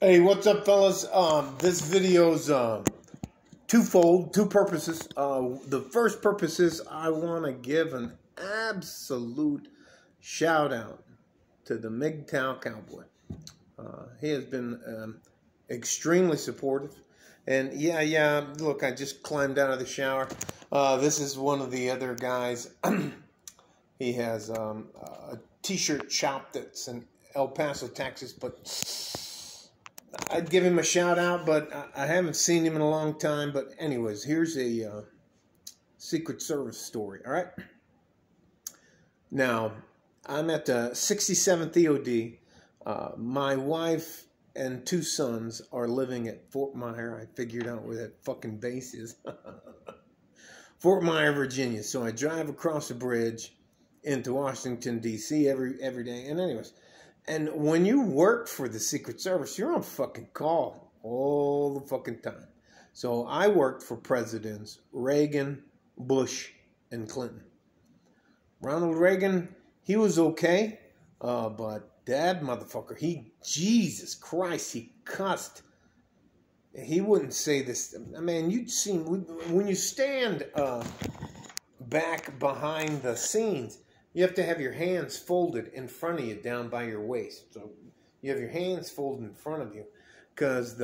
Hey, what's up, fellas? This video's twofold, two purposes. The first purpose is I want to give an absolute shout out to the MGTOW Cowboy. He has been extremely supportive. And yeah, look, I just climbed out of the shower. This is one of the other guys. He has a t-shirt shop that's in El Paso, Texas, but I'd give him a shout out, but I haven't seen him in a long time. But anyways, here's a Secret Service story, all right? Now, I'm at the 67th EOD. My wife and two sons are living at Fort Myer. I figured out where that fucking base is. Fort Myer, Virginia. So I drive across the bridge into Washington, D.C. every day. And anyways, and when you work for the Secret Service, you're on fucking call all the fucking time. So I worked for Presidents Reagan, Bush, and Clinton. Ronald Reagan, he was okay, but that motherfucker, Jesus Christ, he cussed. He wouldn't say this. I mean, you'd seen, when you stand back behind the scenes, you have to have your hands folded in front of you down by your waist. So you have your hands folded in front of you because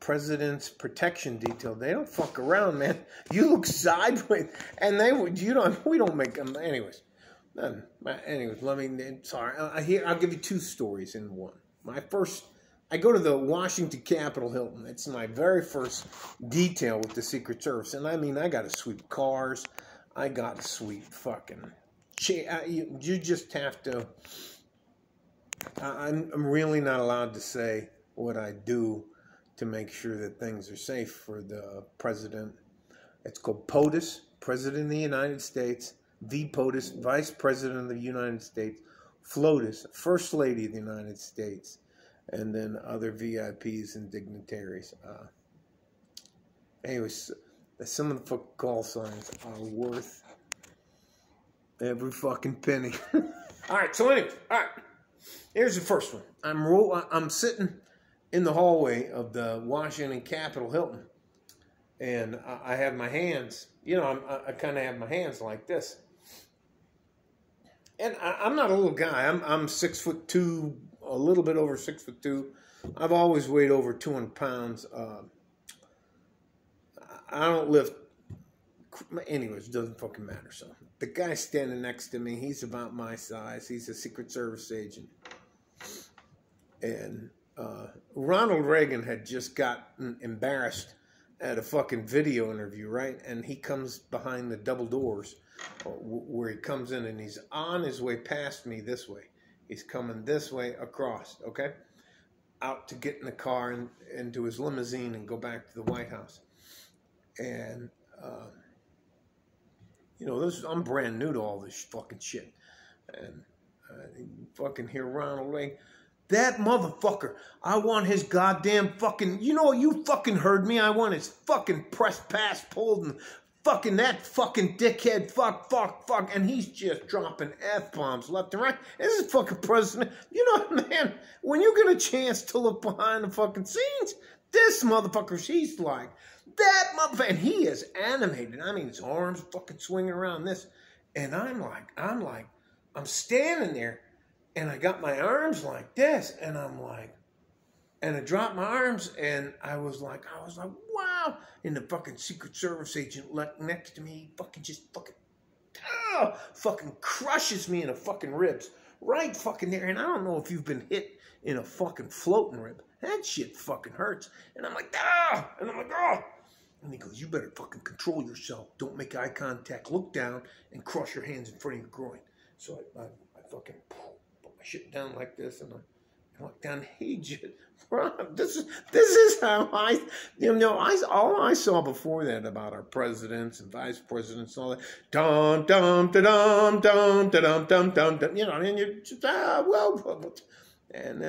President's Protection Detail, they don't fuck around, man. You look sideways, and we don't make them. Anyways, I'll give you two stories in one. My first, I go to the Washington Capitol Hilton. It's my very first detail with the Secret Service. And I mean, I got to sweep cars. I got to sweep fucking... You just have to... I'm really not allowed to say what I do to make sure that things are safe for the president. It's called POTUS, President of the United States. VPOTUS, Vice President of the United States. FLOTUS, First Lady of the United States. And then other VIPs and dignitaries. Anyways, some of the fucking call signs are worth every fucking penny. All right, so anyway, all right. Here's the first one. I'm sitting in the hallway of the Washington Capitol Hilton, and I have my hands. You know, I kind of have my hands like this. And I'm not a little guy. I'm 6'2", a little bit over 6'2". I've always weighed over 200 pounds. I don't lift. Anyways, it doesn't fucking matter. So the guy standing next to me, he's about my size. He's a Secret Service agent. And Ronald Reagan had just gotten embarrassed at a fucking video interview, right? And he comes behind the double doors where he comes in, and he's on his way past me this way. He's coming this way across, okay? Out to get in the car and into his limousine and go back to the White House. And, you know, I'm brand new to all this fucking shit. And you fucking hear Ronald Reagan. That motherfucker, I want his goddamn fucking, you know, you fucking heard me. I want his fucking press pass pulled and fucking that fucking dickhead, fuck, and he's just dropping F-bombs left and right. This is fucking president. You know, man, when you get a chance to look behind the fucking scenes, this motherfucker, he's like, that motherfucker, and he is animated. I mean, his arms fucking swinging around this, and I'm standing there, and I got my arms like this, and I'm like, and I dropped my arms, and I was like, wow. And the fucking Secret Service agent next to me, fucking crushes me in the fucking ribs. Right fucking there. And I don't know if you've been hit in a fucking floating rib. That shit fucking hurts. And I'm like, ah. And I'm like, oh. And he goes, you better fucking control yourself. Don't make eye contact. Look down and cross your hands in front of your groin. So I fucking put my shit down like this, and I look down. He just... This is how all I saw before that about our presidents and vice presidents and all that, dum dum da dum dum da dum dum dum dum, you know, and you just and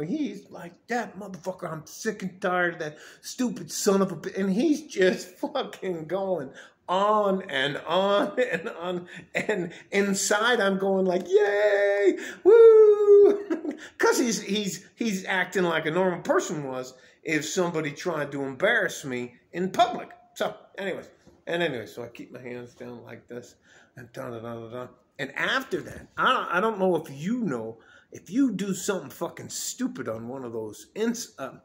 he's like, that motherfucker, I'm sick and tired of that stupid son of a bitch, and he's just fucking going on and on and on. And inside I'm going like, yay, woo. Because he's acting like a normal person was if somebody tried to embarrass me in public. So anyway, so I keep my hands down like this and da-da-da-da-da. And after that, I don't know if you know, if you do something fucking stupid on one of those, let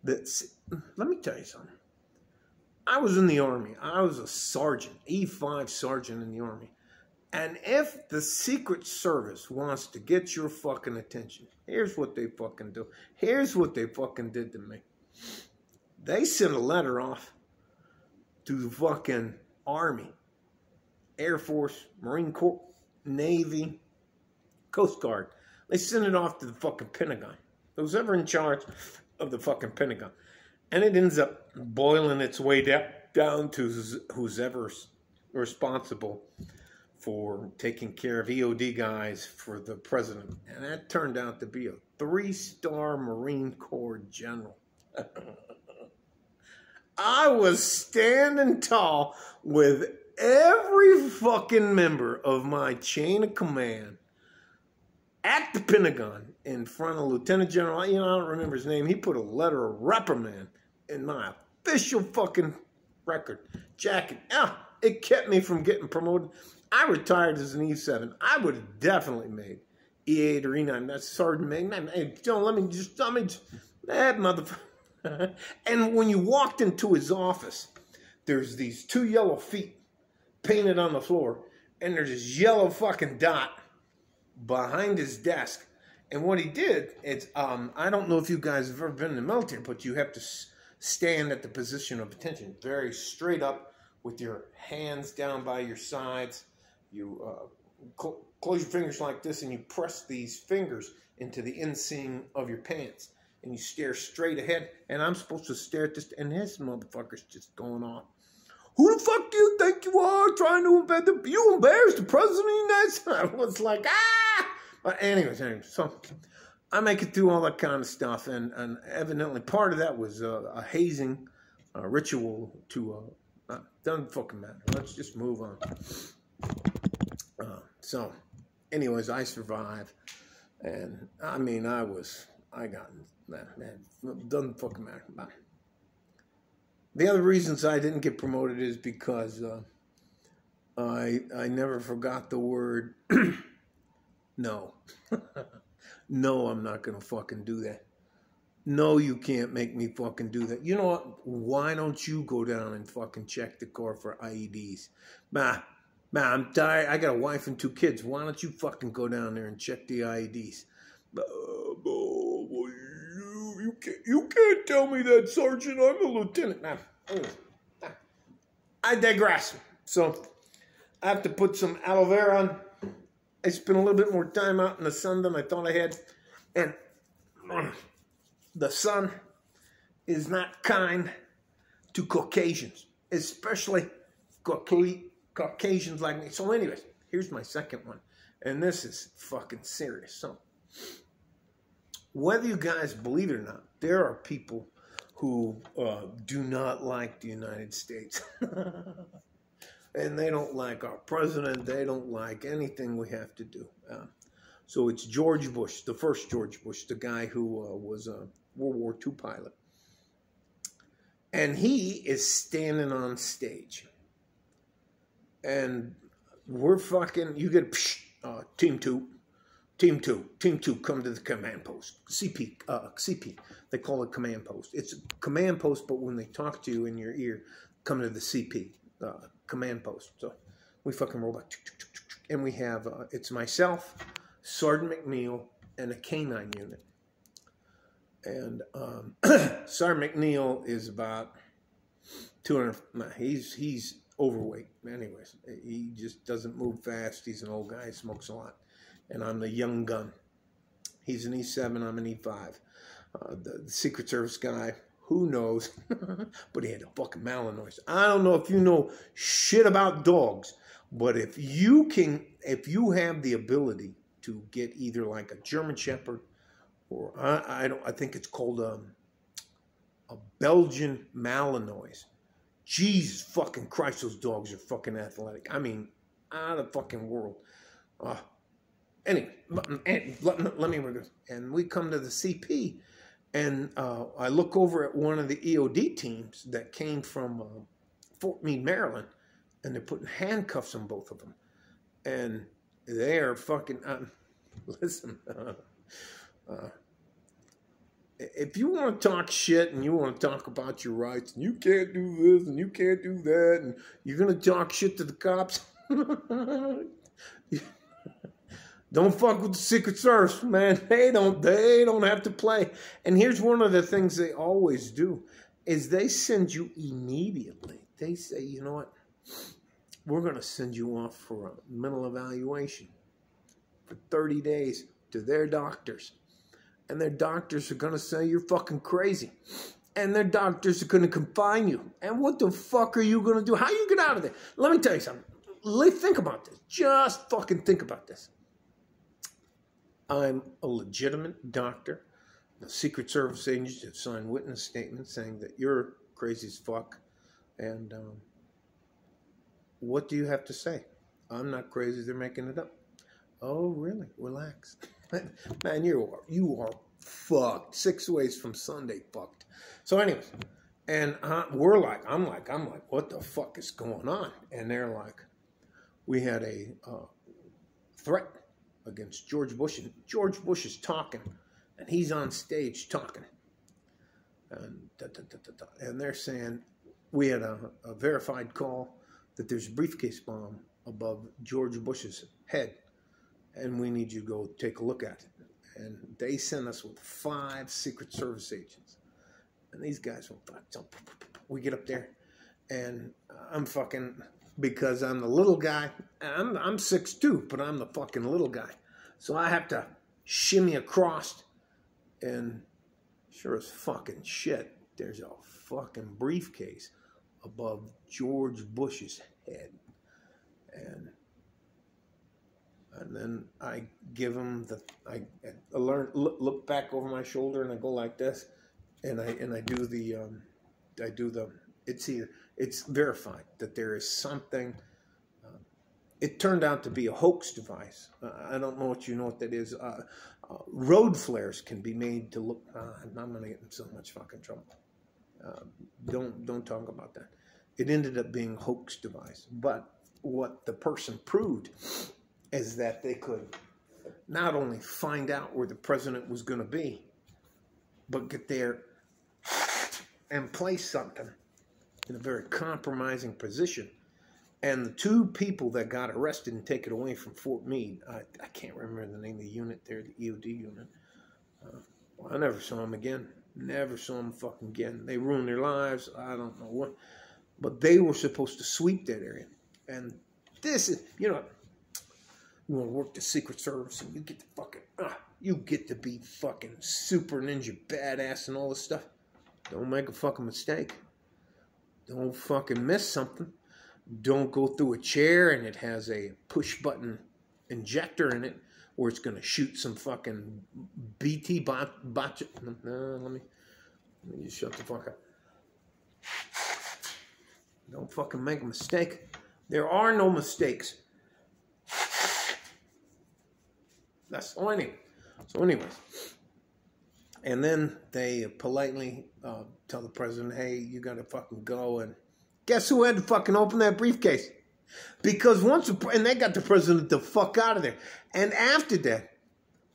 me tell you something. I was in the Army. I was a sergeant, E5 sergeant in the Army. And if the Secret Service wants to get your fucking attention, here's what they fucking do. Here's what they fucking did to me. They sent a letter off to the fucking Army, Air Force, Marine Corps, Navy, Coast Guard. They sent it off to the fucking Pentagon. Who's ever in charge of the fucking Pentagon. And it ends up boiling its way down to who's ever responsible for taking care of EOD guys for the president. And that turned out to be a 3-star Marine Corps general. I was standing tall with every fucking member of my chain of command at the Pentagon in front of Lieutenant General, I don't remember his name. He put a letter of reprimand in my official fucking record jacket. It kept me from getting promoted. I retired as an E7. I would have definitely made E8 or E9. That's Sergeant man. Hey, let me that motherfucker. And when you walked into his office, there's these 2 yellow feet painted on the floor, and there's this yellow fucking dot behind his desk. And what he did is, I don't know if you guys have ever been in the military, but you have to stand at the position of attention, very straight up with your hands down by your sides. You close your fingers like this, and you press these fingers into the inseam of your pants. And you stare straight ahead, and I'm supposed to stare at this, and this motherfucker's just going on. Who the fuck do you think you are trying to embed you embarrassed the president of the United States? I was like, But anyways, so I make it through all that kind of stuff, and evidently part of that was a hazing ritual to, doesn't fucking matter. Let's just move on. So, anyways, I survived, and I mean, I got, man, doesn't fucking matter. The other reasons I didn't get promoted is because I never forgot the word no. No, I'm not going to fucking do that. No, you can't make me fucking do that. You know what? Why don't you go down and fucking check the car for IEDs? I'm tired. I got a wife and 2 kids. Why don't you fucking go down there and check the IEDs? You can't tell me that, Sergeant. I'm a lieutenant. I digress. So I have to put some aloe vera on. I spent a little bit more time out in the sun than I thought I had. And the sun is not kind to Caucasians, especially Caucasians like me. So anyways, here's my second one. And this is fucking serious. So whether you guys believe it or not, there are people who do not like the United States. And they don't like our president. They don't like anything we have to do. So it's George Bush, the first George Bush, the guy who was a World War II pilot. And he is standing on stage. And we're fucking, you get, Team 2, come to the command post. CP, they call it command post. It's a command post, but when they talk to you in your ear, come to the CP, command post. So we fucking roll back, and we have, it's myself, Sergeant McNeil, and a K9 unit. And Sergeant McNeil is about 200, he's overweight. Anyways, he just doesn't move fast. He's an old guy, smokes a lot. And I'm the young gun. He's an E7, I'm an E5. The Secret Service guy, who knows? But he had a fucking Malinois. I don't know if you know shit about dogs, but if you have the ability to get either like a German Shepherd, or I think it's called a Belgian Malinois, Jesus fucking Christ, those dogs are fucking athletic. I mean, out of the fucking world. Anyway, let me read. And we come to the CP, and I look over at one of the EOD teams that came from Fort Meade, Maryland, and they're putting handcuffs on both of them. And they are fucking, listen, if you want to talk shit and you want to talk about your rights, and you can't do this and you can't do that, and you're going to talk shit to the cops, don't fuck with the Secret Service, man. They don't have to play. And here's one of the things they always do, is they send you immediately. They say, you know what? We're going to send you off for a mental evaluation for 30 days to their doctors. And their doctors are going to say you're fucking crazy. And their doctors are going to confine you. And what the fuck are you going to do? How you get out of there? Let me tell you something. Think about this. Just fucking think about this. I'm a legitimate doctor. The Secret Service agents have signed witness statements saying that you're crazy as fuck. And what do you have to say? I'm not crazy. They're making it up. Oh, really? Relax. Man, you are fucked. 6 ways from Sunday fucked. So anyways, and I'm like, what the fuck is going on? And they're like, we had a threat against George Bush, and George Bush is talking, and he's on stage talking, and they're saying we had a verified call that there's a briefcase bomb above George Bush's head, and we need you to go take a look at it. And they sent us with 5 Secret Service agents, and these guys went, we get up there, and I'm fucking, because I'm the little guy, I'm 6'2", but I'm the fucking little guy. So I have to shimmy across, and sure as fucking shit, there's a fucking briefcase above George Bush's head. And then I give him I look back over my shoulder, and I go like this, and I do the it's verified that there is something. It turned out to be a hoax device. I don't know what that is. Road flares can be made to look. I'm going to get in so much fucking trouble. Don't talk about that. It ended up being a hoax device. But what the person proved is that they could not only find out where the president was going to be, but get there and place something in a very compromising position. And the 2 people that got arrested and taken away from Fort Meade, I can't remember the name of the unit there, the EOD unit. I never saw them again. Never saw them fucking again. They ruined their lives. I don't know what. But they were supposed to sweep that area. And this is, you want to work the Secret Service, and you get to fucking, you get to be fucking super ninja badass and all this stuff. Don't make a fucking mistake. Don't fucking miss something. Don't go through a chair and it has a push button injector in it where it's going to shoot some fucking BT bot. Let me just shut the fuck up. Don't fucking make a mistake. There are no mistakes. That's all I need. So anyways, and then they politely tell the president, hey, you got to fucking go. And guess who had to fucking open that briefcase? Because and they got the president the fuck out of there. And after that,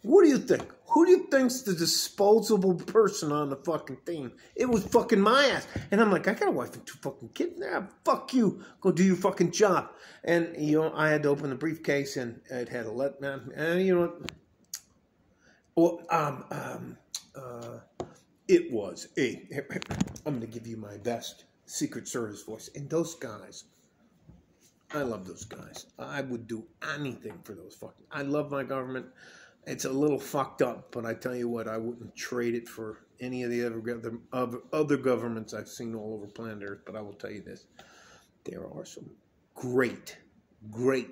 what do you think? Who do you think's the disposable person on the fucking thing? It was fucking my ass. And I'm like, I got a wife and 2 fucking kids now. Fuck you. Go do your fucking job. And, I had to open the briefcase, and it had a letdown. And, it was I'm going to give you my best Secret Service voice. And those guys, I love those guys. I would do anything for those fucking. I love my government. It's a little fucked up, but I tell you what, I wouldn't trade it for any of the other governments I've seen all over planet Earth. But I will tell you this: there are some great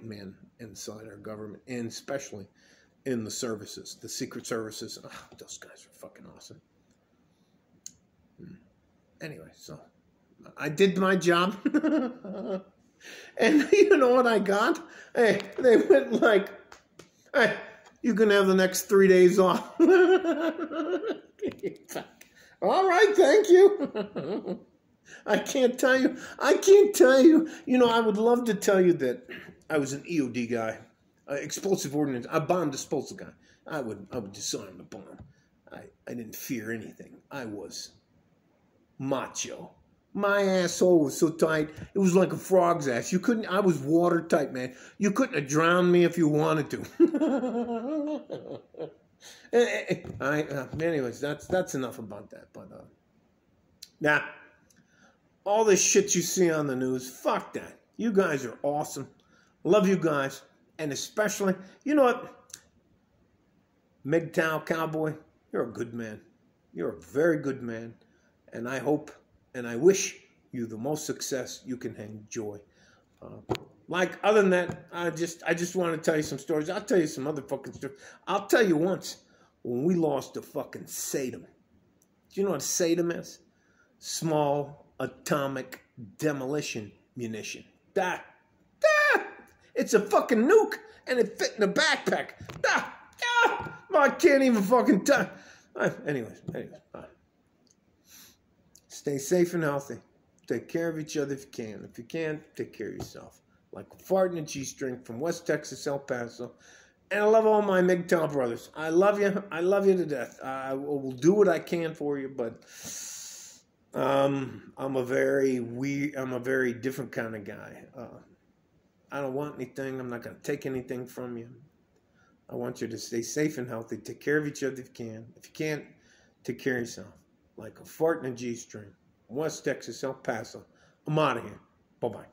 men inside our government, and especially in the services, the Secret Services. Those guys are fucking awesome. Anyway, so I did my job. And you know what I got? Hey, they went like, hey, you can have the next 3 days off. All right, thank you. I can't tell you. You know, I would love to tell you that I was an EOD guy, explosive ordnance. I bombed explosive guy. I would disarm the bomb. I didn't fear anything. I was macho. My asshole was so tight, it was like a frog's ass. You couldn't, I was watertight, man. You couldn't have drowned me if you wanted to. Anyways, that's enough about that. But now, all this shit you see on the news, fuck that. You guys are awesome. Love you guys. And especially, you know what? MGTOW Cowboy, you're a good man. You're a very good man. And I hope and I wish you the most success you can enjoy. Other than that, I just want to tell you some stories. I'll tell you some other fucking stories. I'll tell you once when we lost a fucking SATM. Do you know what SATM is? Small atomic demolition munition. It's a fucking nuke, and it fit in a backpack. I can't even fucking tell. Anyways, bye. Stay safe and healthy. Take care of each other if you can. If you can't, take care of yourself. Like a fart in a G-string from West Texas, El Paso. And I love all my MGTOW brothers. I love you. I love you to death. I will do what I can for you, but I'm a very different kind of guy. I don't want anything. I'm not going to take anything from you. I want you to stay safe and healthy. Take care of each other if you can. If you can't, take care of yourself. Like a fart in a G-string. West Texas, El Paso. I'm out of here. Bye-bye.